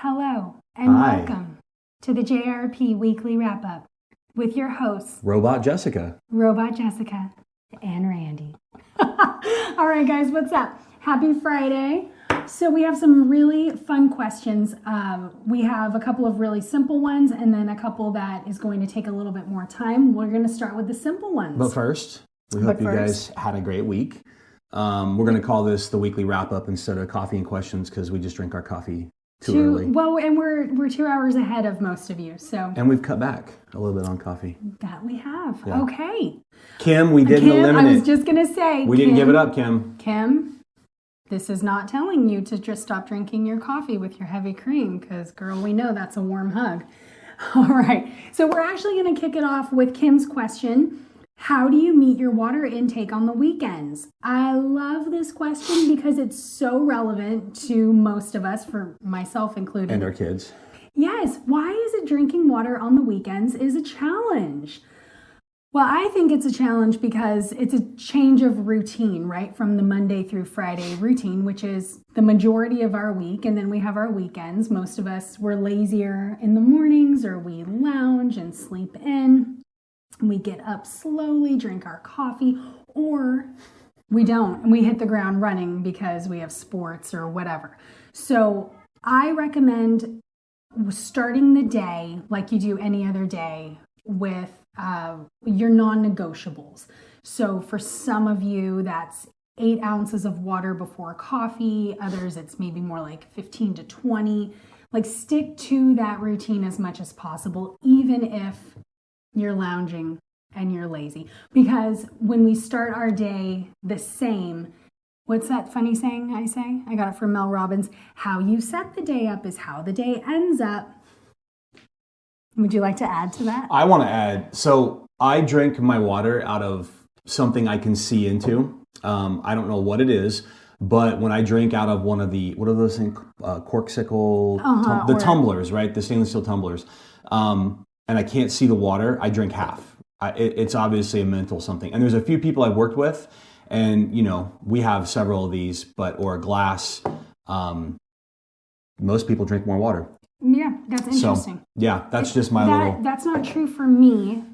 Hello and Hi, welcome to the JRP Weekly Wrap Up with your hosts, Robot Jessica. Robot Jessica and Randy. All right, guys, what's up? Happy Friday. So we have some really fun questions. We have a couple of really simple ones and then a couple that is going to take a little bit more time. We're going to start with the simple ones. But first, we hope you guys had a great week. We're going to call this the Weekly Wrap Up instead of Coffee and Questions because we just drink our coffee too early. Well, and we're 2 hours ahead of most of you, so. And we've cut back a little bit on coffee. That we have. Yeah. Okay. Kim, we didn't eliminate. I was just going to say. We didn't give it up, Kim. Kim, this is not telling you to just stop drinking your coffee with your heavy cream because, girl, we know that's a warm hug. All right. So we're actually going to kick it off with Kim's question. How do you meet your water intake on the weekends? I love this question because it's so relevant to most of us, for myself included. And our kids. Yes. Why is it drinking water on the weekends is a challenge? Well, I think it's a challenge because it's a change of routine, right? From the Monday through Friday routine, which is the majority of our week. And then we have our weekends. Most of us, we're lazier in the mornings or we lounge and sleep in. We get up slowly, drink our coffee, or we don't, and we hit the ground running because we have sports or whatever. So I recommend starting the day like you do any other day with your non-negotiables. So for some of you, that's 8 ounces of water before coffee. Others, it's maybe more like 15 to 20. Like, stick to that routine as much as possible, even if you're lounging and you're lazy. Because when we start our day the same, what's that funny saying I say? I got it from Mel Robbins. How you set the day up is how the day ends up. Would you like to add to that? I want to add. So I drink my water out of something I can see into. I don't know what it is, but when I drink out of one of the, what are those things? Corksicle, the tumblers, right? The stainless steel tumblers. And I can't see the water, I drink half. It's obviously a mental something. And there's a few people I've worked with, and we have several of these, or a glass. Most people drink more water. Yeah, that's interesting. So, yeah, that's just my little. That's not true for me.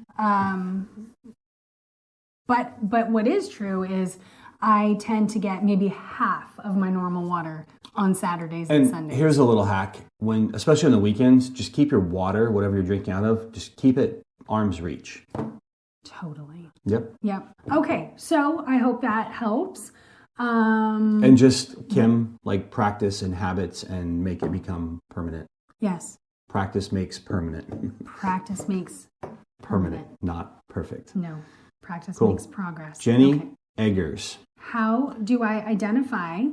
But what is true is I tend to get maybe half of my normal water on Saturdays and Sundays. Here's a little hack. Especially on the weekends, just keep your water, whatever you're drinking out of, just keep it arm's reach. Totally. Yep. Okay, so I hope that helps. And just, Kim, practice and habits and make it become permanent. Yes. Practice makes permanent. Practice makes permanent, not perfect. No, practice Cool. makes progress. Jenny Eggers. How do I identify,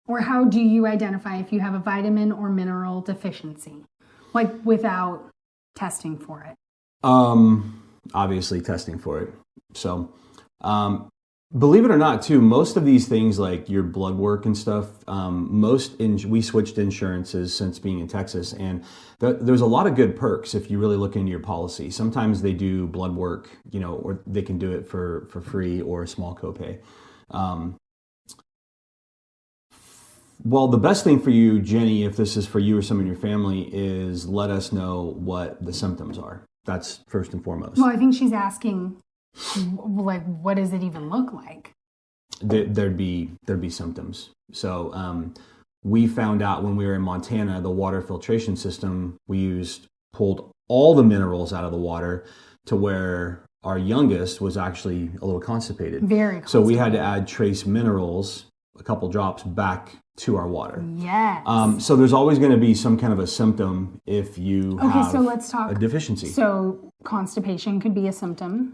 or how do you identify if you have a vitamin or mineral deficiency? Without testing for it? Obviously testing for it. So, believe it or not, too, most of these things like your blood work and stuff, we switched insurances since being in Texas, and there's a lot of good perks if you really look into your policy. Sometimes they do blood work, or they can do it for free or a small copay. Well, the best thing for you, Jenny, if this is for you or someone in your family, is let us know what the symptoms are. That's first and foremost. Well, I think she's asking, what does it even look like? There'd be symptoms. So we found out when we were in Montana, the water filtration system we pulled all the minerals out of the water to where our youngest was actually a little constipated. Very constipated. So we had to add trace minerals, a couple drops, back to our water. Yes. So there's always going to be some kind of a symptom if you have so let's talk a deficiency. So constipation could be a symptom.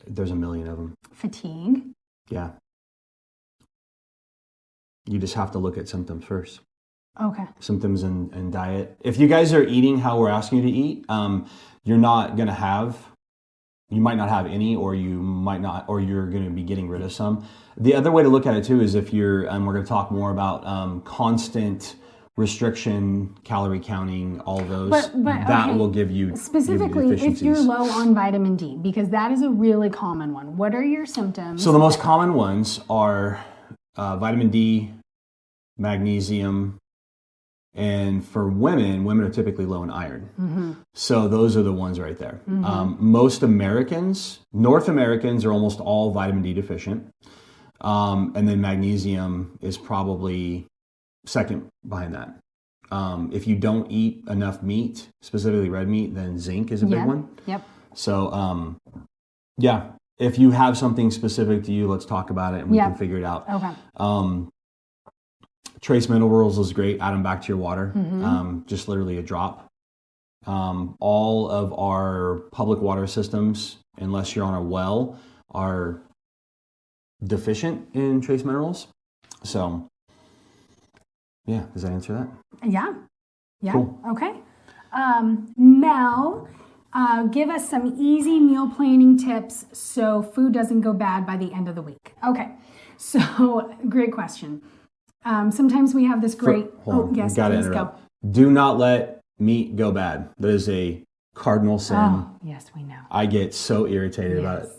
There's a million of them. Fatigue. Yeah. You just have to look at symptoms first. Okay. Symptoms and diet. If you guys are eating how we're asking you to eat, you're not going to have, you might not have any, or you might not, or you're going to be getting rid of some. The other way to look at it too is if you're, we're going to talk more about constant restriction, calorie counting, all those, that will give you specifically if you're low on vitamin D, because that is a really common one. What are your symptoms? So the most common ones are vitamin D, magnesium, And for women are typically low in iron. So those are the ones right there. Most North Americans are almost all vitamin D deficient. And then magnesium is probably second behind that. If you don't eat enough meat, specifically red meat, then zinc is a big one. Yep. So, yeah, if you have something specific to you, let's talk about it and we can figure it out. Okay. Trace minerals is great. Add them back to your water. Just literally a drop. All of our public water systems, unless you're on a well, are deficient in trace minerals. So, yeah, does that answer that? Yeah. Cool. Okay. Mel, give us some easy meal planning tips so food doesn't go bad by the end of the week. Okay. So, great question. Sometimes we have this great... Yes, please go. Do not let meat go bad. That is a cardinal sin. Oh, yes, we know. I get so irritated about it.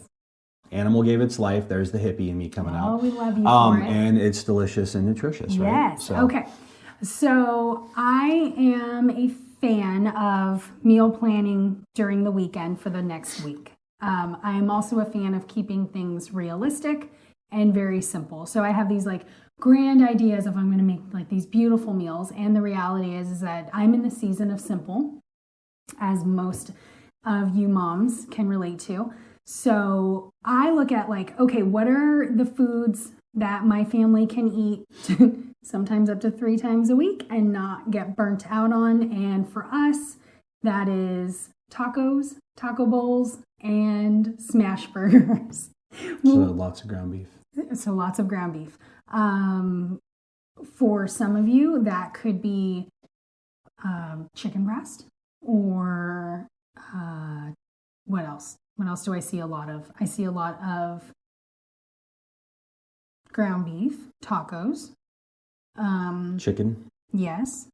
Animal gave its life. There's the hippie in me coming out. Oh, we love you for it. And it's delicious and nutritious, right? Yes. So. Okay. So I am a fan of meal planning during the weekend for the next week. I am also a fan of keeping things realistic and very simple. So I have these like grand ideas of I'm going to make like these beautiful meals. And the reality is that I'm in the season of simple, as most of you moms can relate to. So I look at like, okay, what are the foods that my family can eat sometimes up to 3 times a week and not get burnt out on? And for us, that is tacos, taco bowls, and smash burgers. So lots of ground beef. So lots of ground beef. For some of you, that could be chicken breast or what else? What else do I see a lot of? I see a lot of ground beef, tacos. Chicken. Yes.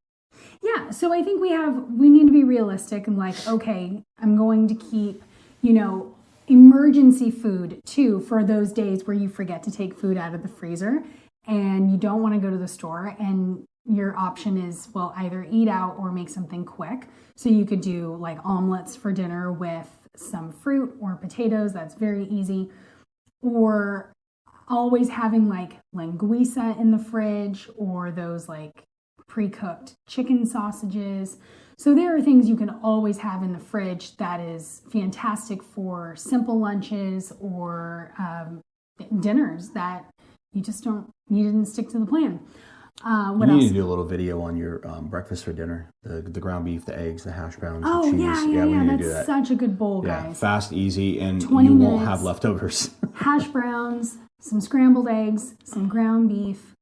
Yeah, so I think we need to be realistic and like, okay, I'm going to keep, emergency food too for those days where you forget to take food out of the freezer and you don't want to go to the store and your option is, well, either eat out or make something quick. So you could do like omelets for dinner with some fruit or potatoes. That's very easy. Or always having like linguiça in the fridge or those like pre-cooked chicken sausages. So there are things you can always have in the fridge that is fantastic for simple lunches or dinners that you didn't stick to the plan. What you else? need to do a little video on your breakfast for dinner. The ground beef, the eggs, the hash browns, Oh, the cheese. yeah. We need to do That's that. such a good bowl, Yeah, guys. fast, easy, and 20 you won't minutes. have leftovers. Hash browns, some scrambled eggs, some ground beef,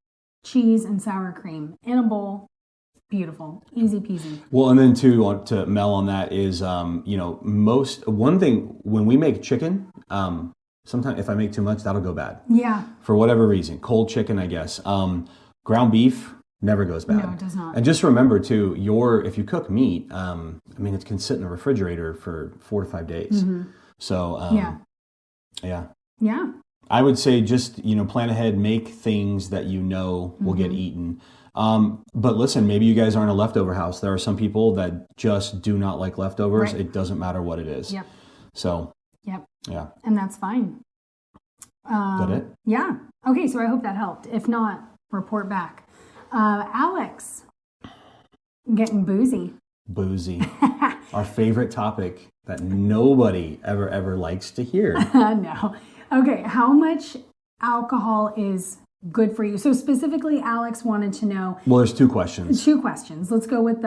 cheese, and sour cream in a bowl. Beautiful. Easy peasy. Well, and then too, to Mel on that is, one thing, when we make chicken, sometimes if I make too much, that'll go bad. Yeah. For whatever reason. Cold chicken, I guess. Ground beef never goes bad. No, it does not. And just remember too, if you cook meat, it can sit in the refrigerator for 4 to 5 days. Mm-hmm. So, Yeah. I would say just, plan ahead, make things that will get eaten. But listen, maybe you guys aren't a leftover house. There are some people that just do not like leftovers. Right. It doesn't matter what it is. Yep. So, Yep. yeah. And that's fine. Is that it? Yeah. Okay, so I hope that helped. If not, report back. Alex, getting boozy. Boozy. Our favorite topic that nobody ever likes to hear. No. Okay, how much alcohol is good for you? So specifically, Alex wanted to know... Well, there's 2 questions. 2 questions. Let's go with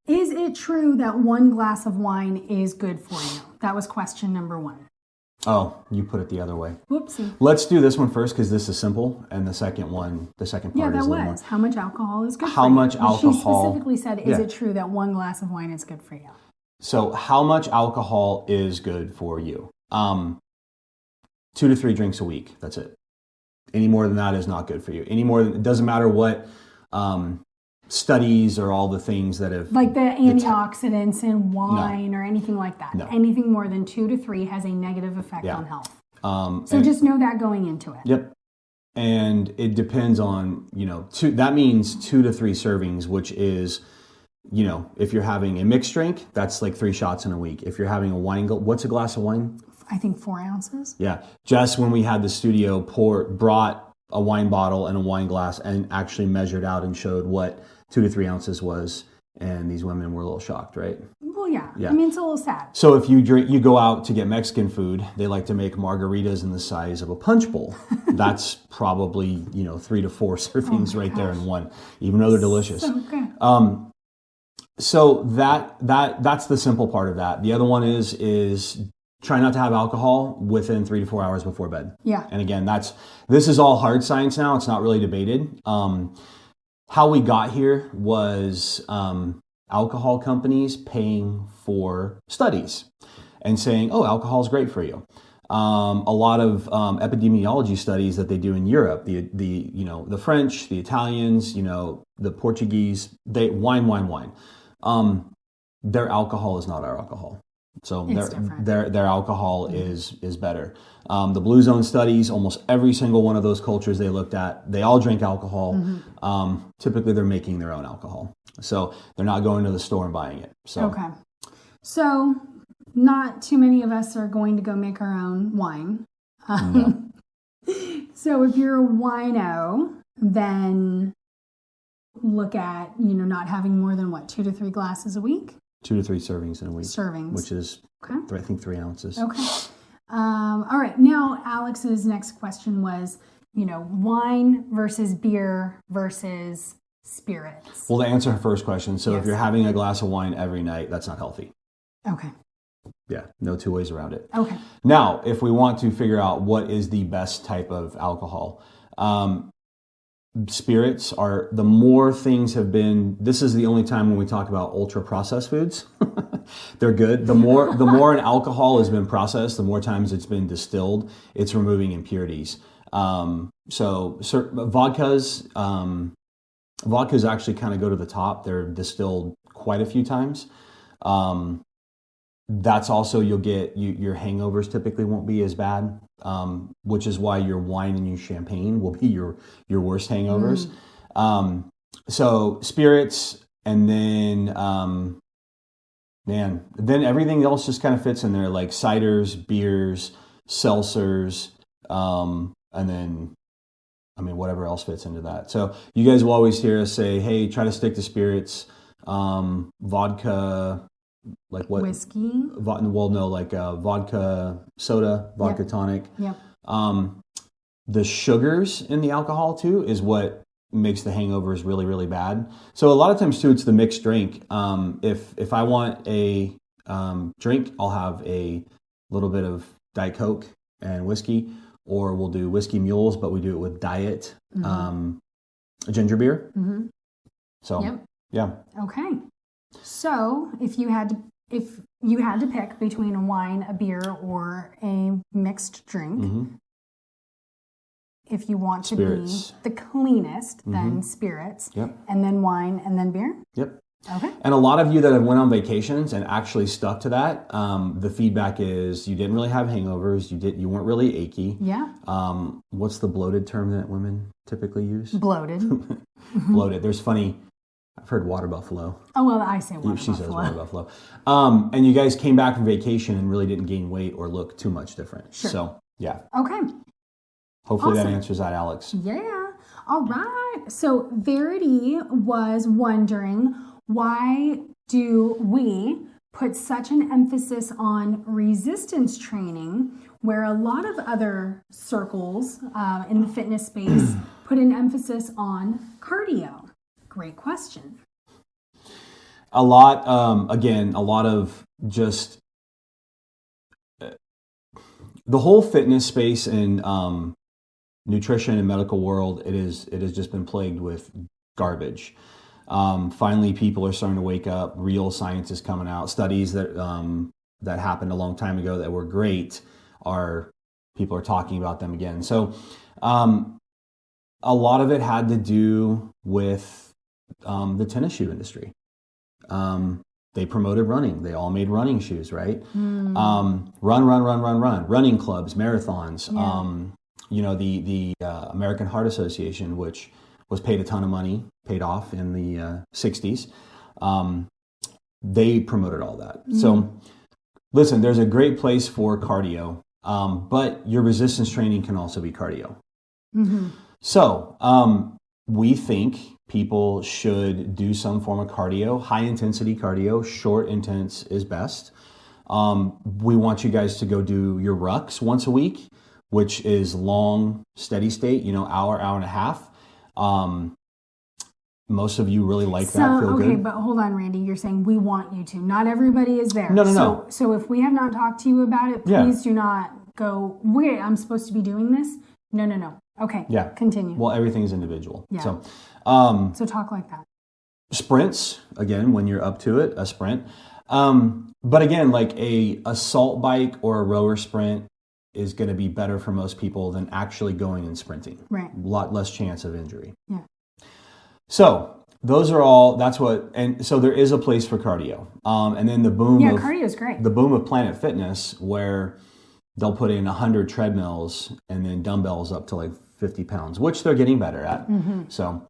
is it true that 1 glass of wine is good for you? That was question number 1. Oh, you put it the other way. Whoopsie. Let's do this one first because this is simple, and the second part is a little more. How much alcohol is good for you? How much alcohol? She specifically said, is it true that 1 glass of wine is good for you? So how much alcohol is good for you? 2 to 3 drinks a week. That's it. Any more than that is not good for you. It doesn't matter what studies or all the things that have... Like the antioxidants in wine or anything like that. No. Anything more than 2 to 3 has a negative effect on health. So and, just know that going into it. Yep. And it depends on, that means 2 to 3 servings, which is if you're having a mixed drink, that's like 3 shots in a week. If you're having a wine, what's a glass of wine? I think 4 ounces. Yeah. Just when we had the studio brought a wine bottle and a wine glass and actually measured out and showed what 2 to 3 ounces was. And these women were a little shocked, right? Well, yeah. I mean, it's a little sad. So if you go out to get Mexican food, they like to make margaritas in the size of a punch bowl. That's probably, 3 to 4 servings right there in one, even though they're delicious. So good. So that's the simple part of that. The other one is try not to have alcohol within 3 to 4 hours before bed. Yeah. And again, this is all hard science now. It's not really debated. How we got here was alcohol companies paying for studies and saying, "Oh, alcohol is great for you." A lot of epidemiology studies that they do in Europe, the French, the Italians, the Portuguese, wine. Their alcohol is not our alcohol. So their alcohol is better. The Blue Zone studies, almost every single one of those cultures they looked at, they all drink alcohol. Typically, they're making their own alcohol. So they're not going to the store and buying it. So. Okay. So not too many of us are going to go make our own wine. No. So if you're a wino, then look at, not having more than 2 to 3 glasses a week? 2 to 3 servings in a week. Servings. Which is, okay. I think, 3 ounces. Okay. All right. Now, Alex's next question was, wine versus beer versus spirits. Well, to answer her first question, so Yes. if you're having a glass of wine every night, that's not healthy. Okay. Yeah, no 2 ways around it. Okay. Now, if we want to figure out what is the best type of alcohol, spirits are, the more things have been, this is the only time when we talk about ultra processed foods. They're good. The more an alcohol has been processed, the more times it's been distilled, it's removing impurities. So vodkas actually kind of go to the top. They're distilled quite a few times. That's also, you'll get, your hangovers typically won't be as bad, which is why your wine and your champagne will be your worst hangovers. So spirits, and then, then everything else just kind of fits in there, like ciders, beers, seltzers, and then, whatever else fits into that. So you guys will always hear us say, hey, try to stick to spirits, vodka, like what? Whiskey? Vodka soda, vodka tonic. Yep. The sugars in the alcohol too is what makes the hangovers really, really bad. So a lot of times too, it's the mixed drink. If I want a drink, I'll have a little bit of Diet Coke and whiskey, or we'll do whiskey mules, but we do it with diet ginger beer. Mm-hmm. So yeah. Okay. So if you had to pick between a wine, a beer, or a mixed drink, if you want to Spirits. be the cleanest, then spirits, and then wine, and then beer. Yep. Okay. And a lot of you that have went on vacations and actually stuck to that, the feedback is you didn't really have hangovers. You weren't really achy. Yeah. What's the bloated term that women typically use? Bloated. Bloated. There's funny. I've heard water buffalo. Oh, well, I say water She buffalo. says water buffalo. And you guys came back from vacation and really didn't gain weight or look too much different. Sure. So, yeah. Okay. Hopefully Awesome. that answers that, Alex. Yeah. All right. So Verity was wondering, why do we put such an emphasis on resistance training where a lot of other circles in the fitness space put an emphasis on cardio? Great question. A lot of just the whole fitness space and nutrition and medical world, it has just been plagued with garbage. Finally, people are starting to wake up. Real science is coming out. Studies that happened a long time ago that were great people are talking about them again. So a lot of it had to do with the tennis shoe industry. They promoted running. They all made running shoes, right? Run. Running clubs, marathons. Yeah. The American Heart Association, which was paid a ton of money, paid off in the 60s. they promoted all that. So listen, there's a great place for cardio, but your resistance training can also be cardio. So we think people should do some form of cardio, high intensity cardio. Short intense is best. We want you guys to go do your rucks once a week, which is long, steady state, hour and a half. Most of you really like that, feel good. Okay, but hold on, Randy. You're saying we want you to. Not everybody is there. No. So if we have not talked to you about it, please do not go, wait, I'm supposed to be doing this? No. Okay, continue. Well, everything's individual. Yeah. So talk like that. Sprints, again, when you're up to it, a sprint. But again, like a assault bike or a rower sprint is going to be better for most people than actually going and sprinting. Right. A lot less chance of injury. Yeah. So those are all, and so there is a place for cardio. And then the boom of cardio is great. The boom of Planet Fitness, where they'll put in 100 treadmills and then dumbbells up to like 50 pounds, which they're getting better at. So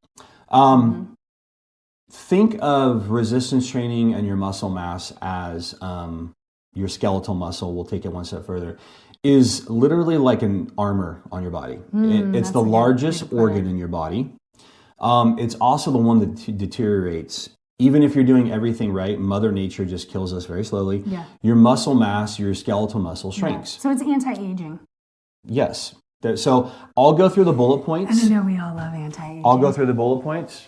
think of resistance training and your muscle mass as your skeletal muscle. We'll take it one step further. Is literally like an armor on your body. It's the largest organ in your body. It's also the one that deteriorates. Even if you're doing everything right, Mother Nature just kills us very slowly. Yeah. Your muscle mass, your skeletal muscle shrinks. Yeah. So it's anti-aging. Yes. So I'll go through the bullet points. And I know we all love anti-aging. I'll go through the bullet points.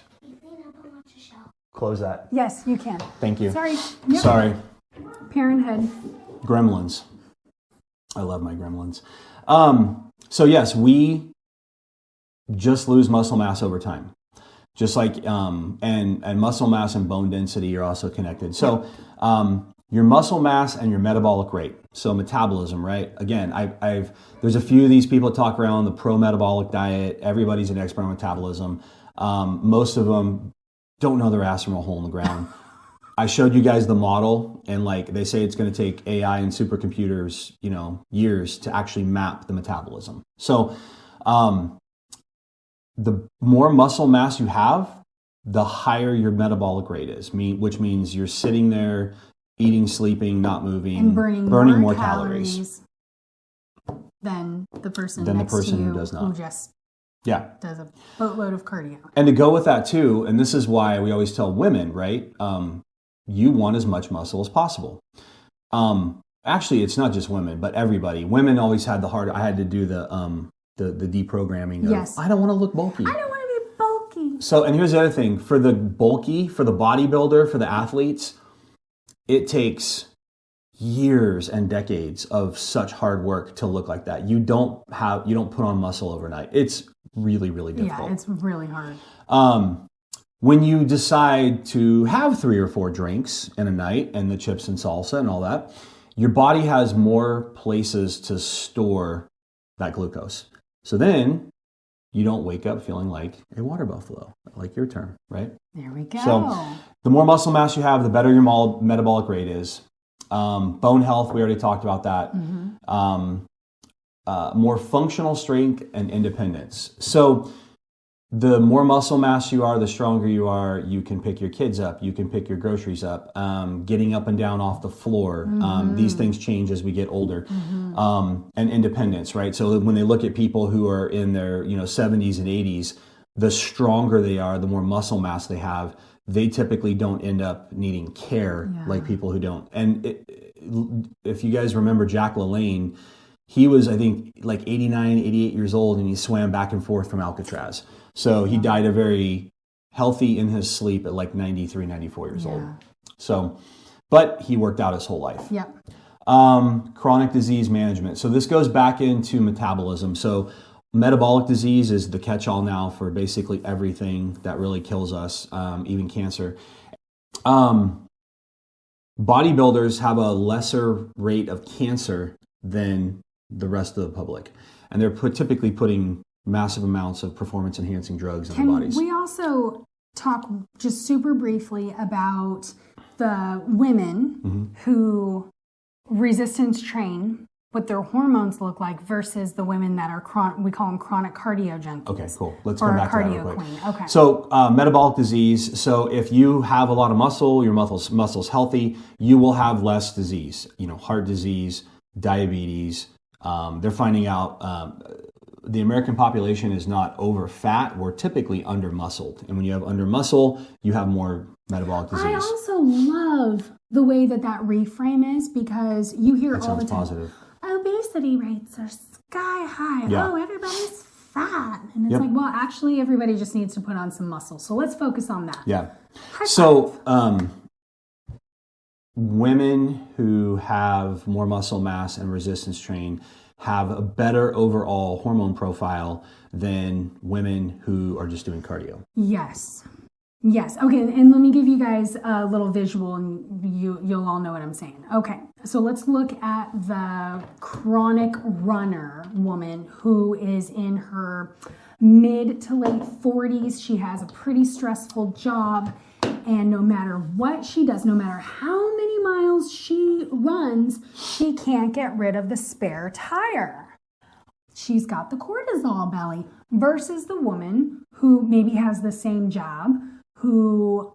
Close that. Yes, you can. Thank you. Sorry. Yep. Sorry. Parenthood. Gremlins. I love my gremlins. So yes, we just lose muscle mass over time. Just like, and muscle mass and bone density are also connected. So your muscle mass and your metabolic rate. So metabolism, right? Again, there's a few of these people that talk around the pro-metabolic diet. Everybody's an expert on metabolism. Most of them don't know their ass from a hole in the ground. I showed you guys the model, and like they say it's going to take AI and supercomputers, years to actually map the metabolism. So the more muscle mass you have, the higher your metabolic rate is, which means you're sitting there eating, sleeping, not moving, and burning more calories than the person who does not. Who just does a boatload of cardio. And to go with that too, and this is why we always tell women, right? You want as much muscle as possible. Actually, it's not just women, but everybody. Women always had I had to do the deprogramming of, I don't want to look bulky. I don't want to be bulky. So, and here's the other thing. For the bodybuilder, for the athletes, it takes years and decades of such hard work to look like that. You don't put on muscle overnight. It's really, really difficult. Yeah, it's really hard. When you decide to have 3 or 4 drinks in a night and the chips and salsa and all that, your body has more places to store that glucose. So then you don't wake up feeling like a water buffalo, like your term, right? There we go. So the more muscle mass you have, the better your metabolic rate is. Bone health, we already talked about that. More functional strength and independence. So the more muscle mass you are, the stronger you are. You can pick your kids up. You can pick your groceries up. Getting up and down off the floor. These things change as we get older. And independence, right? So when they look at people who are in their 70s and 80s, the stronger they are, the more muscle mass they have. They typically don't end up needing care like people who don't. And if you guys remember Jack LaLanne, he was, I think, like 89, 88 years old, and he swam back and forth from Alcatraz. So he died a very healthy in his sleep at like 93, 94 years old. So, but he worked out his whole life. Yep. Chronic disease management. So this goes back into metabolism. So metabolic disease is the catch-all now for basically everything that really kills us, even cancer. Bodybuilders have a lesser rate of cancer than the rest of the public. And they're typically putting massive amounts of performance-enhancing drugs in their bodies. Can we also talk just super briefly about the women who resistance train what their hormones look like versus the women that are we call them chronic cardio junkies. Okay, cool. Let's come back to that real quick. Queen. Okay. So metabolic disease. So if you have a lot of muscle, your muscle's healthy, you will have less disease. Heart disease, diabetes. They're finding out the American population is not over fat. We're typically under muscled. And when you have under muscle, you have more metabolic disease. I also love the way that reframe is, because you hear all the time. Positive. Obesity rates are sky high. Yeah. Oh, everybody's fat. And it's like, well, actually, everybody just needs to put on some muscle. So let's focus on that. Yeah. So women who have more muscle mass and resistance train have a better overall hormone profile than women who are just doing cardio. Yes. Okay, and let me give you guys a little visual, and you'll all know what I'm saying. Okay, so let's look at the chronic runner woman who is in her mid to late 40s. She has a pretty stressful job, and no matter what she does, no matter how many miles she runs, she can't get rid of the spare tire. She's got the cortisol belly, versus the woman who maybe has the same job, who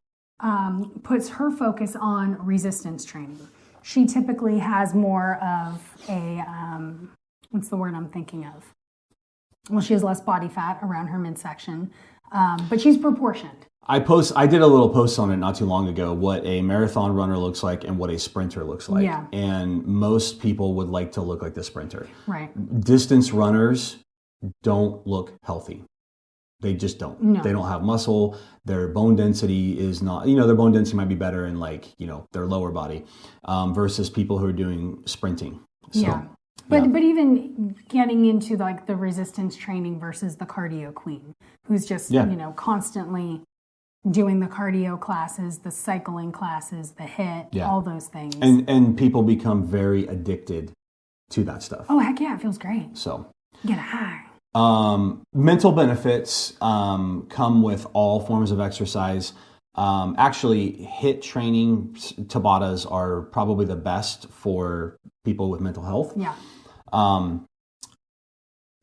puts her focus on resistance training. She typically has more of a, what's the word I'm thinking of? Well, she has less body fat around her midsection, but she's proportioned. I did a little post on it not too long ago, what a marathon runner looks like and what a sprinter looks like. Yeah. And most people would like to look like the sprinter. Right. Distance runners don't look healthy. They just don't. No. They don't have muscle. Their bone density is not, their bone density might be better in their lower body versus people who are doing sprinting. So, yeah. But even getting into the resistance training versus the cardio queen, who's just, constantly doing the cardio classes, the cycling classes, the HIIT, all those things. And people become very addicted to that stuff. Oh, heck yeah. It feels great. So get a high. Mental benefits come with all forms of exercise. Actually, HIIT training, Tabatas, are probably the best for people with mental health. Yeah.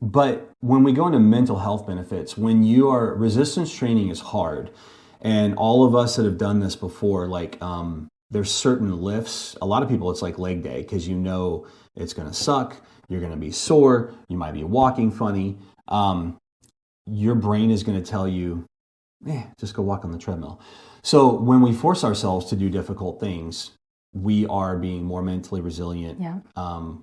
But when we go into mental health benefits, resistance training is hard. And all of us that have done this before, there's certain lifts. A lot of people, it's like leg day, because it's going to suck. You're going to be sore. You might be walking funny. Your brain is going to tell you, just go walk on the treadmill. So when we force ourselves to do difficult things, we are being more mentally resilient. Yeah.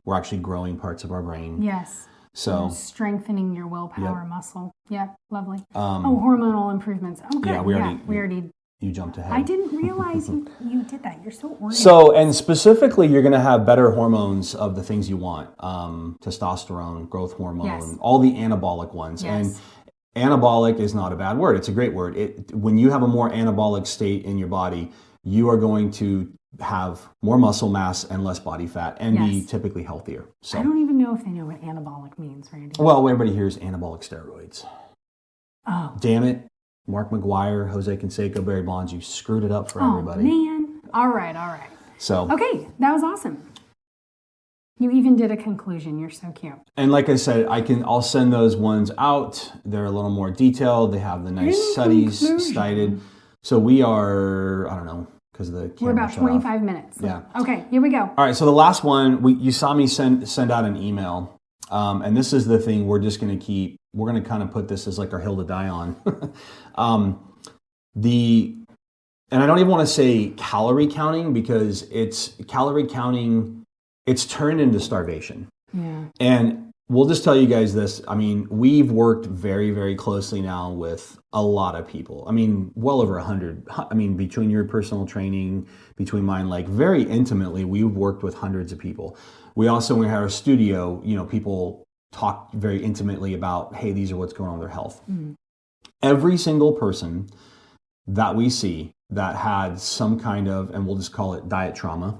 We're actually growing parts of our brain. Yes. So strengthening your willpower muscle. Yeah, lovely. Hormonal improvements. Oh, good. Yeah, we already. You jumped ahead. I didn't realize you did that. You're so organized. So, and specifically, you're going to have better hormones of the things you want. Testosterone, growth hormone, all the anabolic ones. Yes. And anabolic is not a bad word. It's a great word. When you have a more anabolic state in your body, you are going to have more muscle mass and less body fat and be typically healthier. So I don't even know if they know what anabolic means, Randy. Well, everybody hears anabolic steroids. Oh. Damn it. Mark McGuire, Jose Canseco, Barry Bonds, you screwed it up for everybody. Oh, man. All right. So okay, that was awesome. You even did a conclusion. You're so cute. And like I said, I'll send those ones out. They're a little more detailed. They have the nice studies cited. So we are, I don't know, because the camera we're about 25 minutes. So. Yeah. Okay, here we go. All right, so the last one, you saw me send out an email. And this is the thing we're going to kind of put this as like our hill to die on. And I don't even want to say calorie counting, because calorie counting, it's turned into starvation. Yeah. And we'll just tell you guys this. I mean, we've worked very, very closely now with a lot of people. I mean, well over 100. I mean, between your personal training, between mine, very intimately, we've worked with hundreds of people. We also, when we had our studio, people talk very intimately about, hey, these are what's going on with their health. Mm. Every single person that we see that had some kind of, and we'll just call it diet trauma,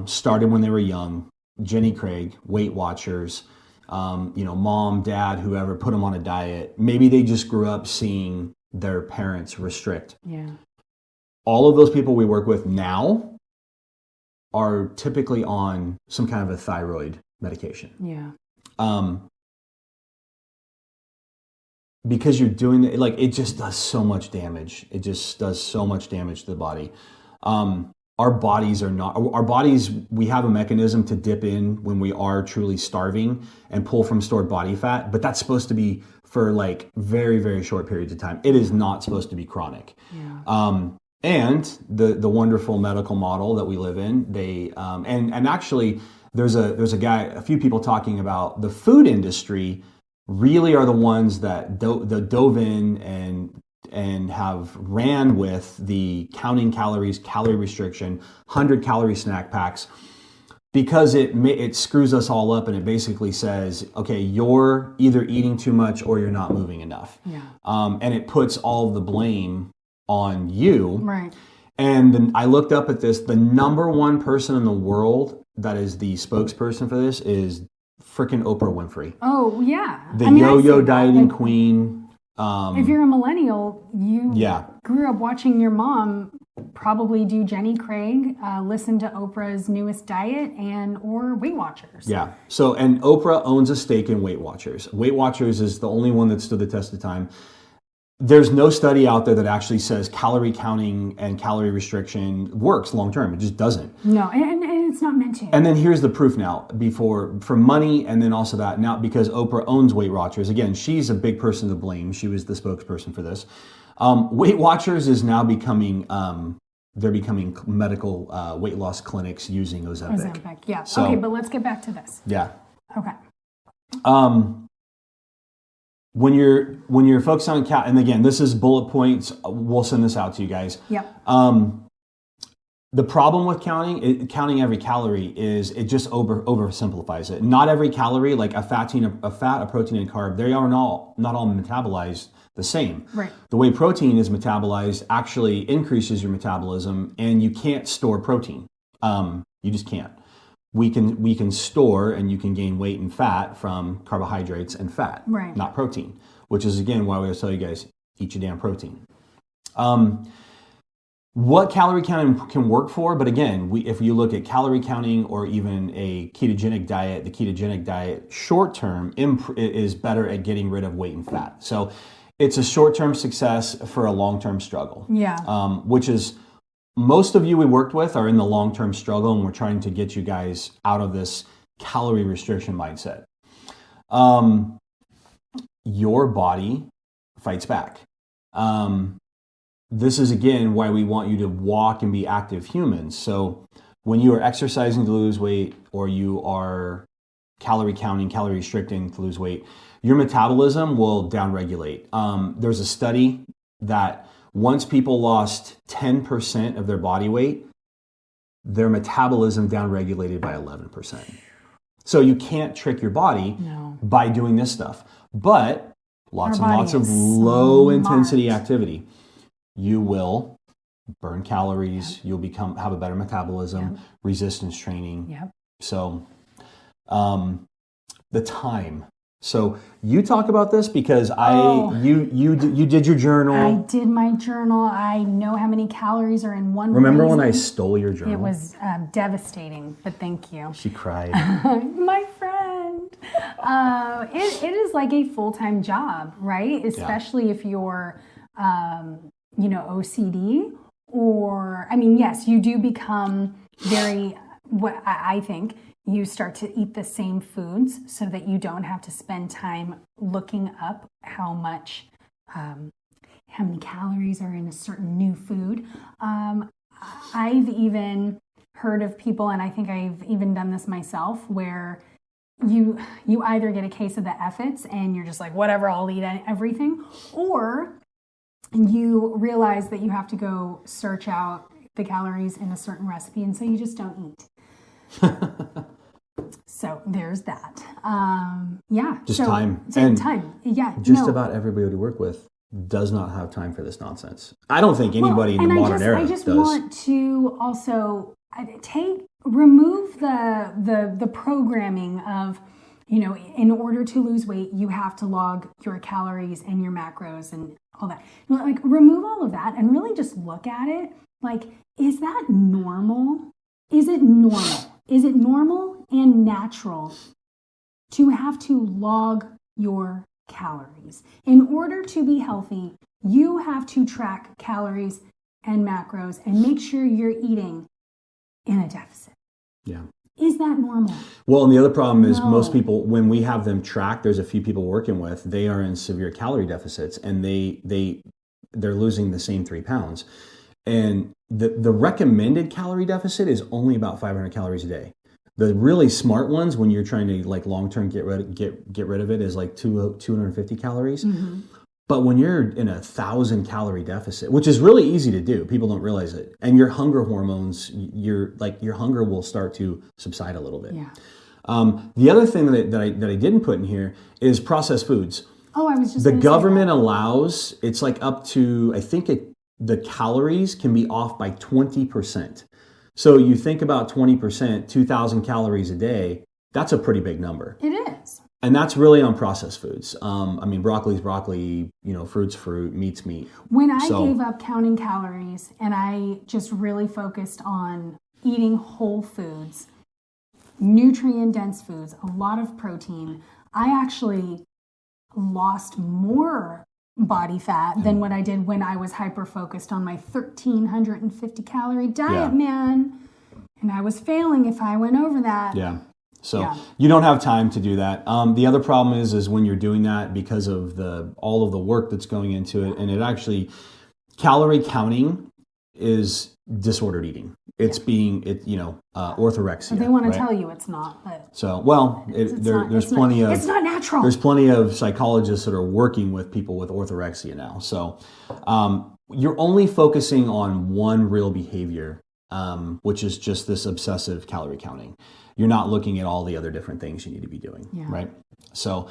started when they were young. Jenny Craig, Weight Watchers, mom, dad, whoever put them on a diet. Maybe they just grew up seeing their parents restrict. Yeah. All of those people we work with now are typically on some kind of a thyroid medication. Yeah. Because you're doing it, like, it just does so much damage. It just does so much damage to the body. Our bodies, we have a mechanism to dip in when we are truly starving and pull from stored body fat, but that's supposed to be for like very, very short periods of time. It is not supposed to be chronic. Yeah. And the wonderful medical model that we live in, and actually there's a few people talking about the food industry really are the ones that dove in and have ran with the counting calories, calorie restriction, 100-calorie snack packs, because it screws us all up, and it basically says, okay, you're either eating too much or you're not moving enough. Yeah. And it puts all of the blame on you. Right. And then I looked up at this. The number one person in the world that is the spokesperson for this is freaking Oprah Winfrey. Oh, yeah. The yo-yo dieting queen. If you're a millennial, you grew up watching your mom probably do Jenny Craig, listen to Oprah's newest diet, or Weight Watchers. Yeah. So, and Oprah owns a stake in Weight Watchers. Weight Watchers is the only one that stood the test of time. There's no study out there that actually says calorie counting and calorie restriction works long term. It just doesn't. No, and it's not meant to. And then here's the proof now, for money, and then also that now because Oprah owns Weight Watchers. Again, she's a big person to blame. She was the spokesperson for this. Weight Watchers is now becoming they're becoming medical weight loss clinics using Ozempic. Ozempic, yeah. So, okay, but let's get back to this. Yeah. Okay. When you're focused on and again, this is bullet points. We'll send this out to you guys. Yep. The problem with counting every calorie is it just oversimplifies it. Not every calorie, like a fat, a protein, and a carb, they are not all metabolized the same. Right. The way protein is metabolized actually increases your metabolism, and you can't store protein. You just can't. We can store, and you can gain weight and fat from carbohydrates and fat, right, not protein, which is, again, why we always tell you guys, eat your damn protein. What calorie counting can work for, but again, if you look at calorie counting or even a ketogenic diet, the ketogenic diet short-term is better at getting rid of weight and fat. So it's a short-term success for a long-term struggle. Yeah. Which is, most of you we worked with are in the long-term struggle, and we're trying to get you guys out of this calorie restriction mindset. Your body fights back. This is, again, why we want you to walk and be active humans. So when you are exercising to lose weight, or you are calorie counting, calorie restricting to lose weight, your metabolism will downregulate. There's a study that once people lost 10% of their body weight, their metabolism downregulated by 11%. So you can't trick your body by doing this stuff. But lots and lots of low intensity activity. You will burn calories. Yep. You'll have a better metabolism, resistance training. Yep. So, the time. So you talk about this because you did your journal. I did my journal. I know how many calories are in one. Remember when I stole your journal? It was devastating, but thank you. She cried. My friend. It is like a full-time job, right? Especially if you're OCD, or, yes, you do become very, what I think, you start to eat the same foods so that you don't have to spend time looking up how many calories are in a certain new food. I've even heard of people, and I think I've even done this myself, where you either get a case of the F-its and you're just like, whatever, I'll eat everything, or you realize that you have to go search out the calories in a certain recipe, and so you just don't eat. So there's that. Time. And time. Yeah. About everybody we work with does not have time for this nonsense. I don't think anybody in the modern era does. I just want to also remove the programming of, in order to lose weight, you have to log your calories and your macros and all that. Like, remove all of that and really just look at it. Like, is that normal? Is it normal? Is it normal and natural to have to log your calories. In order to be healthy, you have to track calories and macros and make sure you're eating in a deficit. Yeah. Is that normal? Well, and the other problem is most people, when we have them tracked, there's a few people working with, they are in severe calorie deficits and they're losing the same 3 pounds. And the recommended calorie deficit is only about 500 calories a day. The really smart ones, when you're trying to like long-term get rid of it, is like 250 calories. Mm-hmm. But when you're in 1,000 calorie deficit, which is really easy to do, people don't realize it. And your hunger hormones, your hunger will start to subside a little bit. Yeah. The other thing that I didn't put in here is processed foods. Oh, I was just the government allows, it's like up to, I think the calories can be off by 20%. So you think about 20%, 2,000 calories a day, that's a pretty big number. It is. And that's really on processed foods. I mean, broccoli's broccoli, fruit's fruit, meat's meat. When I gave up counting calories and I just really focused on eating whole foods, nutrient-dense foods, a lot of protein, I actually lost more body fat than what I did when I was hyper-focused on my 1,350 calorie diet, man. And I was failing if I went over that. Yeah. So you don't have time to do that. The other problem is when you're doing that because of all of the work that's going into it, and it actually, calorie counting is disordered eating. It's orthorexia. They want to tell you it's not. But so, there's plenty of... It's not natural. There's plenty of psychologists that are working with people with orthorexia now. So you're only focusing on one real behavior, which is just this obsessive calorie counting. You're not looking at all the other different things you need to be doing, right? So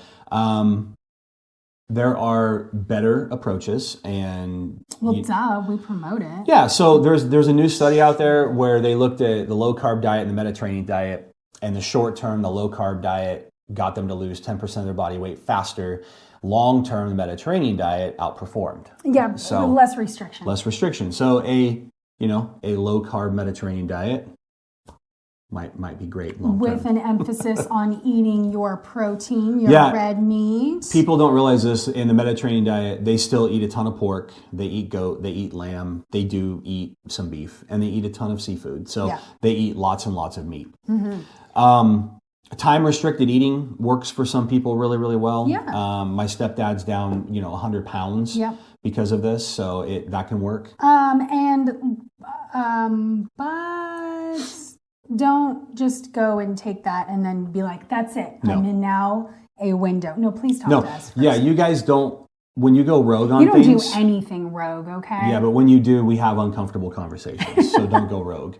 there are better approaches, and we promote it. Yeah, so there's a new study out there where they looked at the low carb diet and the Mediterranean diet, and the short term, the low carb diet got them to lose 10% of their body weight faster. Long term, the Mediterranean diet outperformed. Yeah, so less restriction. Less restriction. So a low carb Mediterranean diet might be great long term. With an emphasis on eating your protein, your red meat. People don't realize this. In the Mediterranean diet, they still eat a ton of pork. They eat goat. They eat lamb. They do eat some beef. And they eat a ton of seafood. So they eat lots and lots of meat. Mm-hmm. Time-restricted eating works for some people really, really well. Yeah. My stepdad's down, 100 pounds because of this. So that can work. But... don't just go and take that and then be like, that's it. No. I'm in now a window. No, please talk to us first. Yeah, you guys don't, when you go rogue on things. You don't do anything rogue, okay? Yeah, but when you do, we have uncomfortable conversations. So don't go rogue.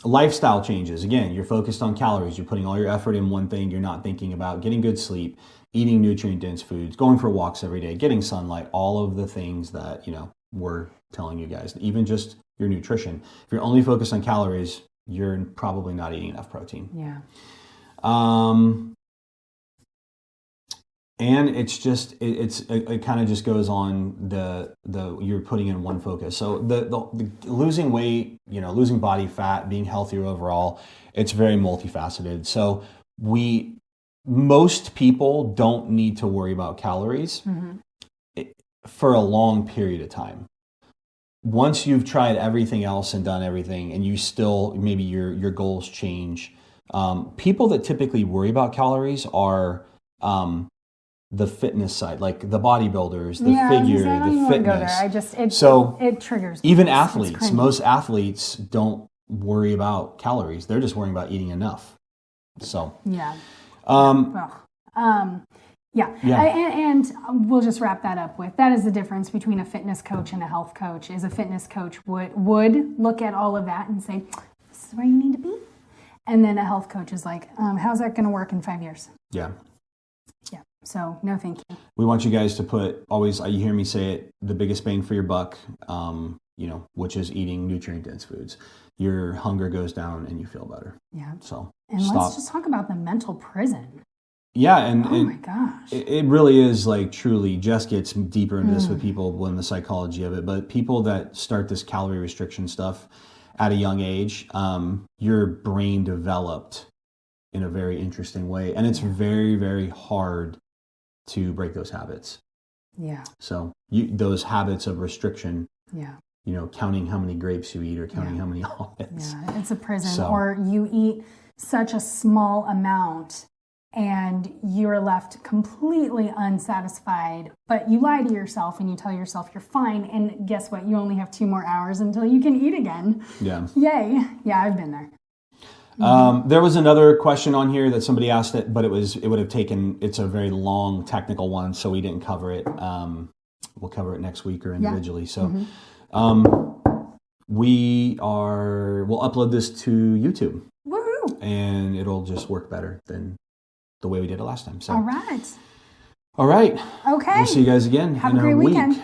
Lifestyle changes. Again, you're focused on calories. You're putting all your effort in one thing. You're not thinking about getting good sleep, eating nutrient-dense foods, going for walks every day, getting sunlight, all of the things that, we're telling you guys. Even just your nutrition. If you're only focused on calories, you're probably not eating enough protein. Yeah. And it's just, it kind of just goes on you're putting in one focus. So the losing weight, losing body fat, being healthier overall, it's very multifaceted. So most people don't need to worry about calories for a long period of time. Once you've tried everything else and done everything, and you still, maybe your goals change, people that typically worry about calories are the fitness side, like the bodybuilders, the figure, the fitness. It triggers. Even athletes, most athletes don't worry about calories. They're just worrying about eating enough. So yeah. And we'll just wrap that up with, that is the difference between a fitness coach and a health coach. Is a fitness coach would look at all of that and say, this is where you need to be. And then a health coach is like, how's that going to work in 5 years? Yeah. Yeah. So no, thank you. We want you guys to put, always, you hear me say it, the biggest bang for your buck, which is eating nutrient-dense foods. Your hunger goes down and you feel better. Yeah. So let's just talk about the mental prison. Yeah, and oh my gosh, it really is like truly. Jess gets deeper into this with people in the psychology of it, but people that start this calorie restriction stuff at a young age, your brain developed in a very interesting way. And it's very, very hard to break those habits. Yeah. So those habits of restriction, yeah, counting how many grapes you eat or counting how many olives. Yeah, it's a prison. Or you eat such a small amount and you're left completely unsatisfied, but you lie to yourself and you tell yourself you're fine, and guess what? You only have 2 more hours until you can eat again. Yeah. Yay. Yeah, I've been there. There was another question on here that somebody asked it, but it's a very long technical one, so we didn't cover it. We'll cover it next week or individually. So we'll upload this to YouTube. Woohoo! And it'll just work better than the way we did it last time. So All right. All right. Okay. We'll see you guys again Have in a great a week. weekend.